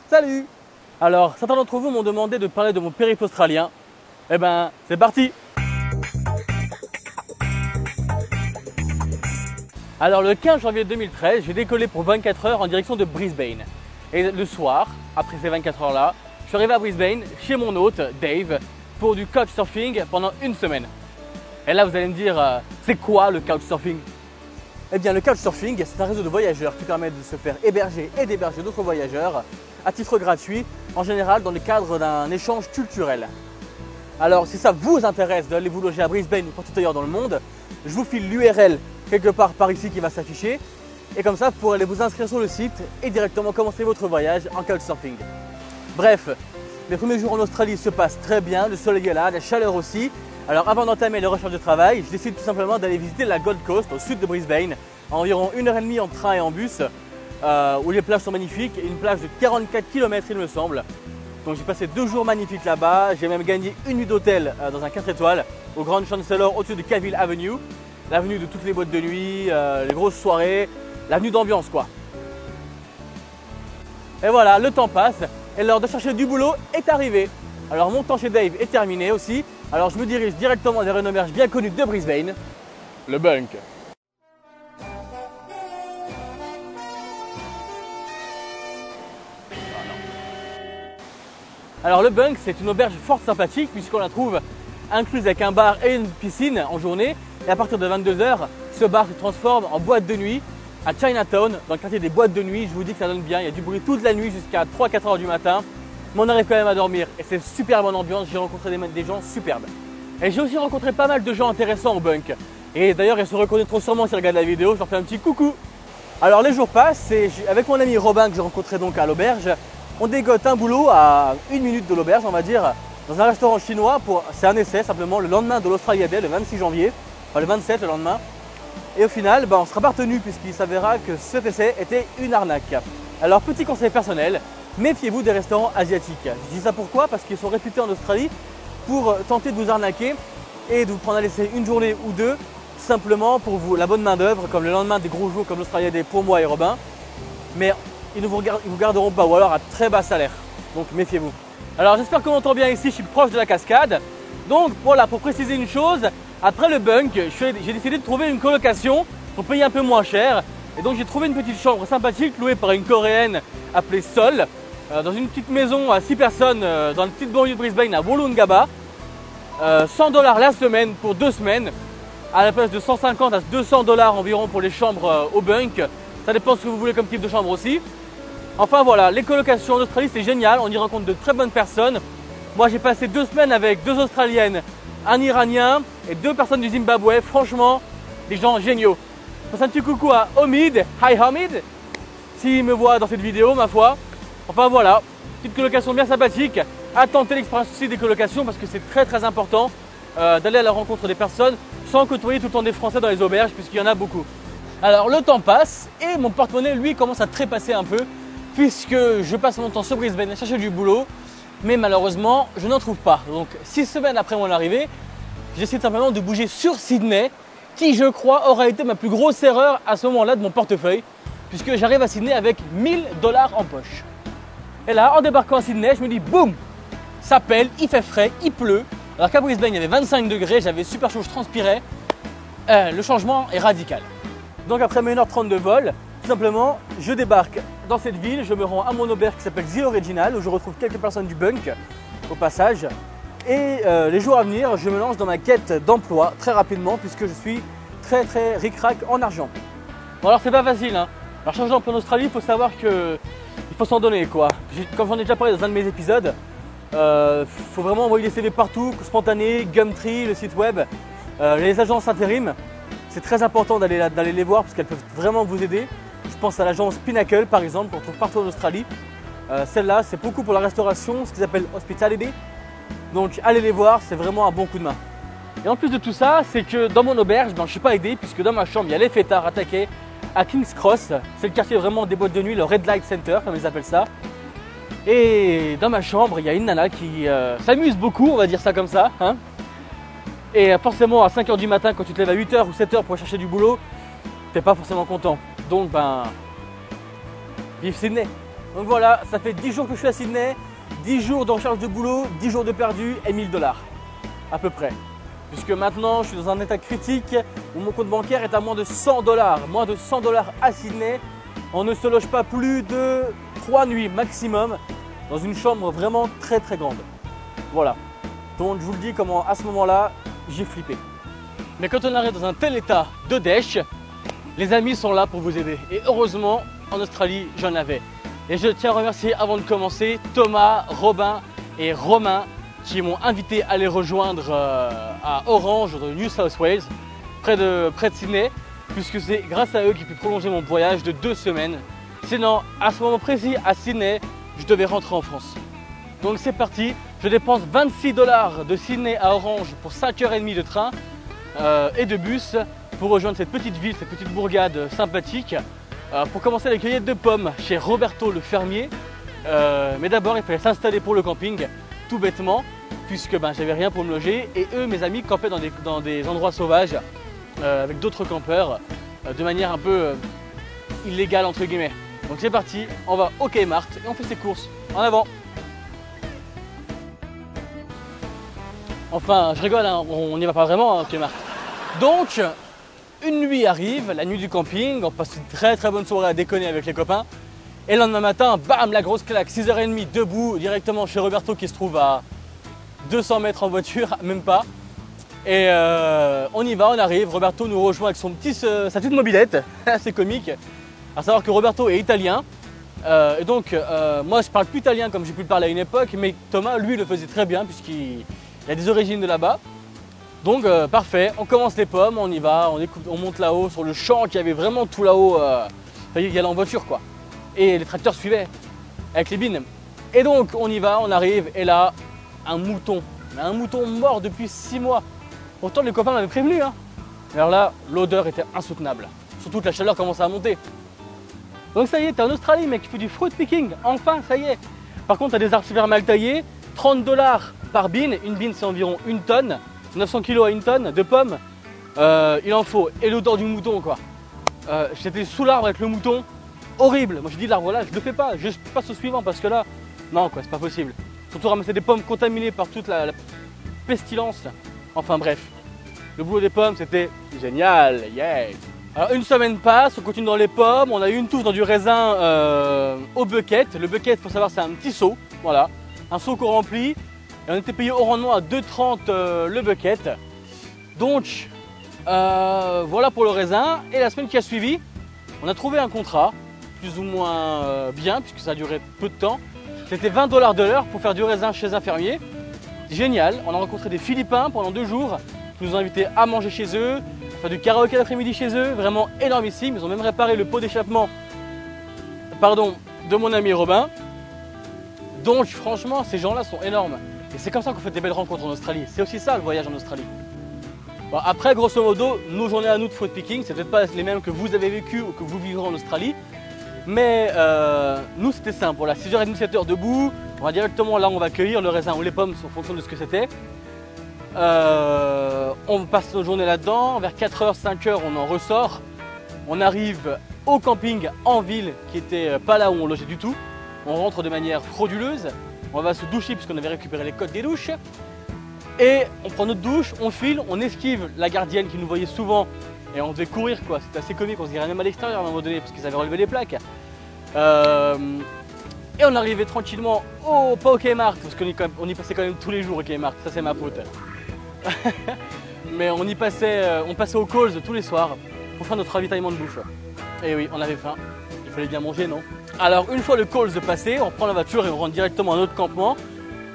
Salut! Alors, certains d'entre vous m'ont demandé de parler de mon périple australien. Eh ben, c'est parti! Alors, le 15 janvier 2013, j'ai décollé pour 24 heures en direction de Brisbane. Et le soir, après ces 24 heures-là, je suis arrivé à Brisbane, chez mon hôte, Dave, pour du couchsurfing pendant une semaine. Et là, vous allez me dire, c'est quoi le couchsurfing? Eh bien, le couchsurfing, c'est un réseau de voyageurs qui permet de se faire héberger et d'héberger d'autres voyageurs à titre gratuit, en général dans le cadre d'un échange culturel. Alors, si ça vous intéresse d'aller vous loger à Brisbane ou partout ailleurs dans le monde, je vous file l'URL quelque part par ici qui va s'afficher. Et comme ça, vous pourrez aller vous inscrire sur le site et directement commencer votre voyage en couchsurfing. Bref, les premiers jours en Australie se passent très bien, le soleil est là, la chaleur aussi. Alors avant d'entamer les recherches de travail, je décide tout simplement d'aller visiter la Gold Coast au sud de Brisbane, à environ 1h30 en train et en bus, où les plages sont magnifiques, une plage de 44 km il me semble. Donc j'ai passé 2 jours magnifiques là-bas, j'ai même gagné une nuit d'hôtel dans un 4 étoiles au Grand Chancellor au-dessus de Cavill Avenue, l'avenue de toutes les boîtes de nuit, les grosses soirées, l'avenue d'ambiance quoi. Et voilà, le temps passe et l'heure de chercher du boulot est arrivée. Alors mon temps chez Dave est terminé aussi, alors je me dirige directement vers une auberge bien connue de Brisbane, le Bunk. Alors le Bunk, c'est une auberge fort sympathique puisqu'on la trouve incluse avec un bar et une piscine en journée. Et à partir de 22 h, ce bar se transforme en boîte de nuit à Chinatown, dans le quartier des boîtes de nuit. Je vous dis que ça donne bien, il y a du bruit toute la nuit jusqu'à 3-4 h du matin. Mais on arrive quand même à dormir et c'est super bonne ambiance, j'ai rencontré des gens superbes. Et j'ai aussi rencontré pas mal de gens intéressants au Bunk. Et d'ailleurs ils se reconnaîtront sûrement s'ils regardent la vidéo, je leur fais un petit coucou. Alors les jours passent et avec mon ami Robin que j'ai rencontré donc à l'auberge, on dégote un boulot à 1 minute de l'auberge on va dire, dans un restaurant chinois, c'est un essai simplement le lendemain de l'Australia Day, le 26 janvier, enfin le 27 le lendemain. Et au final, on ne sera pas retenu puisqu'il s'avéra que cet essai était une arnaque. Alors petit conseil personnel, méfiez-vous des restaurants asiatiques. Je dis ça pourquoi? Parce qu'ils sont réputés en Australie pour tenter de vous arnaquer et de vous prendre à l'essai une journée ou deux, simplement pour vous la bonne main d'œuvre, comme le lendemain des gros jours comme l'Australia Day pour moi et Robin. Mais ils ne vous garderont pas, ou alors à très bas salaire. Donc méfiez-vous. Alors j'espère qu'on m'entend bien ici, je suis proche de la cascade. Donc voilà, pour préciser une chose, après le Bunk, j'ai décidé de trouver une colocation pour payer un peu moins cher. Et donc j'ai trouvé une petite chambre sympathique louée par une Coréenne appelée Sol, dans une petite maison à 6 personnes dans la petite banlieue de Brisbane à Wollongabba. 100 $ la semaine pour 2 semaines, à la place de 150 à 200 $ environ pour les chambres au Bunk. Ça dépend de ce que vous voulez comme type de chambre aussi. Enfin voilà, les colocations en Australie c'est génial, on y rencontre de très bonnes personnes. Moi j'ai passé 2 semaines avec 2 Australiennes, un Iranien et 2 personnes du Zimbabwe. Franchement, des gens géniaux. Je passe un petit coucou à Omid, hi Omid, s'il me voit dans cette vidéo ma foi. Enfin voilà, petite colocation bien sympathique. À tenter l'expérience aussi des colocations parce que c'est très important d'aller à la rencontre des personnes sans côtoyer tout le temps des Français dans les auberges puisqu'il y en a beaucoup. Alors le temps passe et mon porte-monnaie lui commence à trépasser un peu puisque je passe mon temps sur Brisbane à chercher du boulot, mais malheureusement je n'en trouve pas. Donc 6 semaines après mon arrivée, j'essaie simplement de bouger sur Sydney, qui je crois aura été ma plus grosse erreur à ce moment-là de mon portefeuille, puisque j'arrive à Sydney avec 1000 $ en poche. Et là, en débarquant à Sydney, je me dis boum, ça pèle, il fait frais, il pleut. Alors qu'à Brisbane, il y avait 25 degrés, j'avais super chaud, je transpirais. Le changement est radical. Donc après mes 1h30 de vol, tout simplement, je débarque dans cette ville, je me rends à mon auberge qui s'appelle The Original, où je retrouve quelques personnes du Bunk au passage. Et les jours à venir, je me lance dans ma quête d'emploi très rapidement puisque je suis très ric-rac en argent. Bon alors c'est pas facile hein. Alors changer d'emploi en Australie, il faut savoir que il faut s'en donner quoi. Comme j'en ai déjà parlé dans un de mes épisodes, faut vraiment envoyer des CV partout, spontané, Gumtree, le site web, les agences intérim. C'est très important d'aller les voir parce qu'elles peuvent vraiment vous aider. Je pense à l'agence Pinnacle par exemple qu'on trouve partout en Australie. Celle-là, c'est beaucoup pour la restauration, ce qu'ils appellent hospitality. Donc allez les voir, c'est vraiment un bon coup de main. Et en plus de tout ça, c'est que dans mon auberge, je ne suis pas aidé puisque dans ma chambre, il y a les fêtards attaqués à King's Cross. C'est le quartier vraiment des boîtes de nuit, le Red Light Center comme ils appellent ça. Et dans ma chambre, il y a une nana qui s'amuse beaucoup, on va dire ça comme ça. Hein. Et forcément à 5 h du matin, quand tu te lèves à 8 h ou 7 h pour aller chercher du boulot, t'es pas forcément content. Donc vive Sydney. Donc voilà, ça fait 10 jours que je suis à Sydney, 10 jours de recherche de boulot, 10 jours de perdu et 1000 $ à peu près. Puisque maintenant je suis dans un état critique où mon compte bancaire est à moins de 100 $. Moins de 100 $ à Sydney. On ne se loge pas plus de 3 nuits maximum dans une chambre vraiment très grande. Voilà. Donc je vous le dis comment à ce moment-là, j'ai flippé. Mais quand on arrive dans un tel état de dèche, les amis sont là pour vous aider. Et heureusement, en Australie, j'en avais. Et je tiens à remercier avant de commencer Thomas, Robin et Romain qui m'ont invité à les rejoindre à Orange, dans le New South Wales, près de Sydney, puisque c'est grâce à eux que j'ai pu prolonger mon voyage de 2 semaines. Sinon, à ce moment précis, à Sydney, je devais rentrer en France. Donc c'est parti, je dépense 26 $ de Sydney à Orange pour 5h30 de train et de bus pour rejoindre cette petite ville, cette petite bourgade sympathique, pour commencer la cueillette de pommes chez Roberto le fermier. Mais d'abord, il fallait s'installer pour le camping, tout bêtement, puisque j'avais rien pour me loger. Et eux, mes amis, campaient dans des endroits sauvages avec d'autres campeurs de manière un peu illégale entre guillemets. Donc c'est parti, on va au Kmart et on fait ses courses. En avant! Enfin, je rigole, hein, on n'y va pas vraiment au Kmart. Donc, une nuit arrive, la nuit du camping, on passe une très bonne soirée à déconner avec les copains. Et le lendemain matin, bam, la grosse claque, 6h30, debout, directement chez Roberto qui se trouve à 200 mètres en voiture, même pas. Et on y va, on arrive, Roberto nous rejoint avec sa petite mobilette, c'est comique. À savoir que Roberto est italien, et donc moi je parle plus italien comme j'ai pu le parler à une époque, mais Thomas lui le faisait très bien puisqu'il a des origines de là-bas. Donc parfait, on commence les pommes, on y va, on monte là-haut sur le champ qui avait vraiment tout là-haut, il y allait en voiture quoi. Et les tracteurs suivaient avec les bines. Et donc on y va, on arrive et là, un mouton mort depuis 6 mois. Pourtant les copains m'avaient prévenu. Hein. Alors là, l'odeur était insoutenable. Surtout que la chaleur commençait à monter. Donc ça y est, t'es en Australie mec, tu fais du fruit picking, enfin ça y est. Par contre t'as des arbres super mal taillés, 30 $ par bine, une bine c'est environ 1 tonne, 900 kg à 1 tonne de pommes, il en faut, et l'odeur du mouton quoi. J'étais sous l'arbre avec le mouton, horrible, moi je dis l'arbre là je le fais pas, je passe au suivant parce que là, non quoi, c'est pas possible. Surtout ramasser des pommes contaminées par toute la pestilence, enfin bref. Le boulot des pommes c'était génial, yeah. Alors une semaine passe, on continue dans les pommes, on a eu une touffe dans du raisin au bucket. Le bucket, il faut savoir, c'est un petit seau, voilà, un seau qu'on remplit. Et on était payé au rendement à 2,30 € le bucket. Donc voilà pour le raisin. Et la semaine qui a suivi, on a trouvé un contrat, plus ou moins bien, puisque ça a duré peu de temps. C'était 20 $ de l'heure pour faire du raisin chez un fermier. Génial, on a rencontré des Philippins pendant 2 jours, qui nous ont invités à manger chez eux. Faire du karaoké l'après-midi chez eux, vraiment énormissime. Ils ont même réparé le pot d'échappement de mon ami Robin. Donc franchement, ces gens-là sont énormes. Et c'est comme ça qu'on fait des belles rencontres en Australie. C'est aussi ça le voyage en Australie. Bon, après, grosso modo, nos journées à nous de fruit picking, c'est peut-être pas les mêmes que vous avez vécu ou que vous vivrez en Australie. Mais nous, c'était simple. Voilà, 6h30, 7h debout. On va directement là, on va cueillir le raisin ou les pommes en fonction de ce que c'était. On passe nos journées là-dedans, vers 4h, 5h on en ressort. On arrive au camping en ville qui était pas là où on logeait du tout. On rentre de manière frauduleuse, on va se doucher puisqu'on avait récupéré les codes des douches. Et on prend notre douche, on file, on esquive la gardienne qui nous voyait souvent et on devait courir quoi, c'était assez comique, on se dirait même à l'extérieur à un moment donné parce qu'ils avaient relevé les plaques. Et on arrivait tranquillement pas au Kmart parce qu'on y passait quand même tous les jours au Kmart, ça c'est ma faute. Mais on passait au Coles tous les soirs pour faire notre ravitaillement de bouffe. Et oui, on avait faim, il fallait bien manger, non? Alors une fois le Coles passé, on prend la voiture et on rentre directement à notre campement.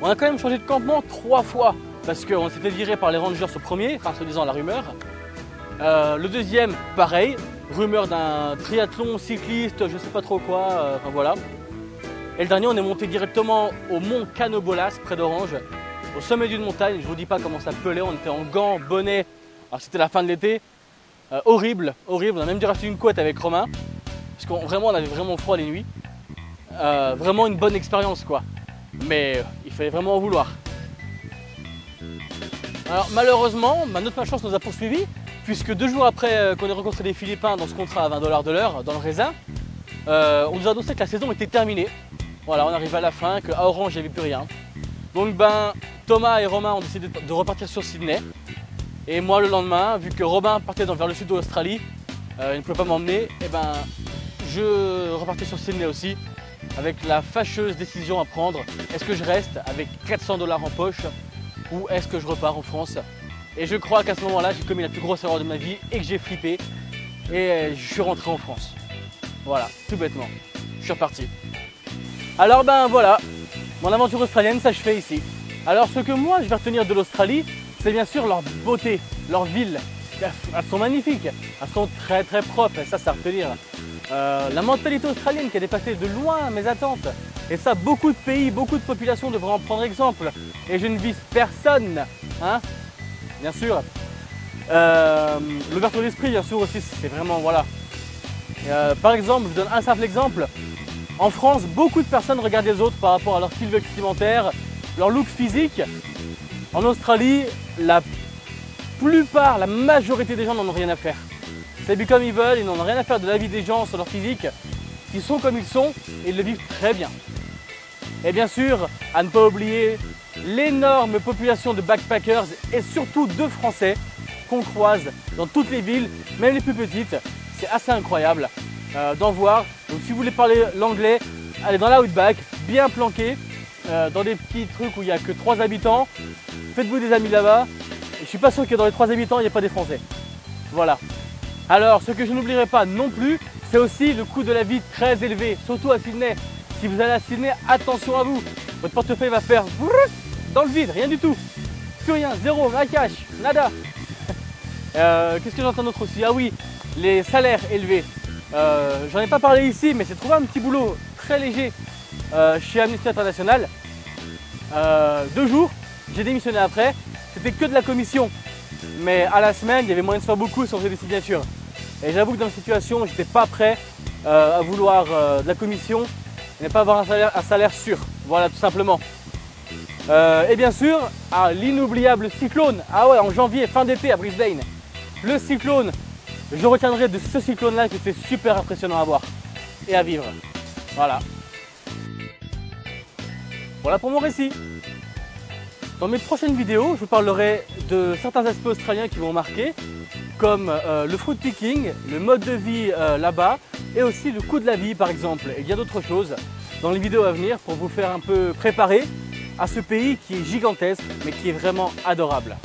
On a quand même changé de campement 3 fois parce qu'on s'est fait virer par les rangers au premier, enfin se disant la rumeur. Le deuxième, pareil, rumeur d'un triathlon cycliste, je sais pas trop quoi, enfin voilà. Et le dernier, on est monté directement au mont Canobolas, près d'Orange, au sommet d'une montagne. Je vous dis pas comment ça pelait, on était en gants, bonnet. Alors c'était la fin de l'été, horrible, horrible. On a même dû racheter une couette avec Romain, parce qu'on avait vraiment froid les nuits. Vraiment une bonne expérience quoi. Mais il fallait vraiment en vouloir. Alors malheureusement, notre malchance nous a poursuivis, puisque 2 jours après qu'on ait rencontré des Philippins dans ce contrat à 20 $ de l'heure, dans le raisin, on nous a annoncé que la saison était terminée. Voilà, on arrive à la fin, qu'à Orange, il n'y avait plus rien. Donc ben, Thomas et Romain ont décidé de repartir sur Sydney. Et moi, le lendemain, vu que Robin partait vers le sud de l'Australie, il ne pouvait pas m'emmener, et ben, je repartais sur Sydney aussi, avec la fâcheuse décision à prendre. Est-ce que je reste avec 400 $ en poche ou est-ce que je repars en France? Et je crois qu'à ce moment-là, j'ai commis la plus grosse erreur de ma vie et que j'ai flippé. Et je suis rentré en France. Voilà, tout bêtement. Je suis reparti. Alors ben voilà, mon aventure australienne s'achevait ici. Alors ce que moi je vais retenir de l'Australie, c'est bien sûr leur beauté, leurs villes. Elles sont magnifiques, elles sont très très propres, et ça c'est à retenir. La mentalité australienne qui a dépassé de loin mes attentes. Et ça, beaucoup de pays, beaucoup de populations devraient en prendre exemple. Et je ne vise personne, hein, bien sûr. L'ouverture d'esprit, bien sûr aussi, c'est vraiment, voilà. Par exemple, je donne un simple exemple. En France, beaucoup de personnes regardent les autres par rapport à leur style vestimentaire, leur look physique. En Australie, la plupart, la majorité des gens n'en ont rien à faire. C'est comme ils veulent, ils n'en ont rien à faire de la vie des gens sur leur physique. Ils sont comme ils sont et ils le vivent très bien. Et bien sûr, à ne pas oublier l'énorme population de backpackers et surtout de Français qu'on croise dans toutes les villes, même les plus petites. C'est assez incroyable d'en voir. Donc si vous voulez parler l'anglais, allez dans l'outback, bien planqué, dans des petits trucs où il n'y a que 3 habitants. Faites-vous des amis là-bas. Je ne suis pas sûr que dans les 3 habitants, il n'y ait pas des Français. Voilà. Alors, ce que je n'oublierai pas non plus, c'est aussi le coût de la vie très élevé, surtout à Sydney. Si vous allez à Sydney, attention à vous. Votre portefeuille va faire dans le vide, rien du tout. Plus rien, zéro, un cash, nada. Qu'est-ce que j'entends d'autre aussi? Ah oui, les salaires élevés. J'en ai pas parlé ici, mais j'ai trouvé un petit boulot très léger chez Amnesty International. 2 jours, j'ai démissionné après. C'était que de la commission. Mais à la semaine, il y avait moyen de faire beaucoup si on faisait des signatures. Et j'avoue que dans cette situation, je n'étais pas prêt à vouloir de la commission et ne pas avoir un salaire sûr. Voilà, tout simplement. Et bien sûr, l'inoubliable cyclone. Ah ouais, en janvier, fin d'été à Brisbane. Le cyclone, je retiendrai de ce cyclone-là que c'est super impressionnant à voir et à vivre. Voilà. Voilà pour mon récit. Dans mes prochaines vidéos, je vous parlerai de certains aspects australiens qui m'ont marqué, comme le fruit picking, le mode de vie là-bas, et aussi le coût de la vie par exemple, et bien d'autres choses dans les vidéos à venir pour vous faire un peu préparer à ce pays qui est gigantesque, mais qui est vraiment adorable.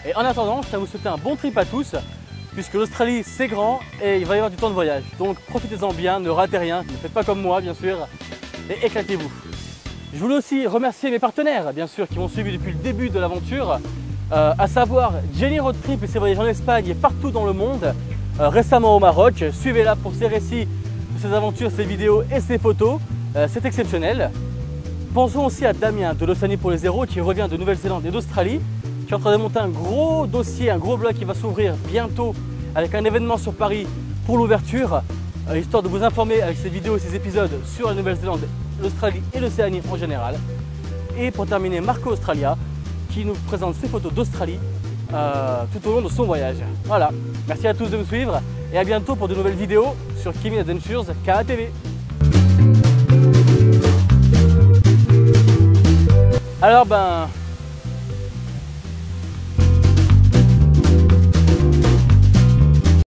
Et en attendant, je tiens à vous souhaiter un bon trip à tous, puisque l'Australie c'est grand et il va y avoir du temps de voyage. Donc profitez-en bien, ne ratez rien, ne faites pas comme moi bien sûr, et éclatez-vous. Je voulais aussi remercier mes partenaires, bien sûr, qui m'ont suivi depuis le début de l'aventure, à savoir Jenny Road Trip et ses voyages en Espagne et partout dans le monde, récemment au Maroc. Suivez-la pour ses récits, ses aventures, ses vidéos et ses photos, c'est exceptionnel. Pensons aussi à Damien de l'Océanie pour les zéros qui revient de Nouvelle-Zélande et d'Australie, qui est en train de monter un gros dossier, un gros blog qui va s'ouvrir bientôt avec un événement sur Paris pour l'ouverture, histoire de vous informer avec ces vidéos et ces épisodes sur la Nouvelle-Zélande, l'Australie et l'Océanie en général. Et pour terminer, Marco Australia qui nous présente ses photos d'Australie tout au long de son voyage. Voilà, merci à tous de me suivre et à bientôt pour de nouvelles vidéos sur Kevin Adventures KATV. Alors ben,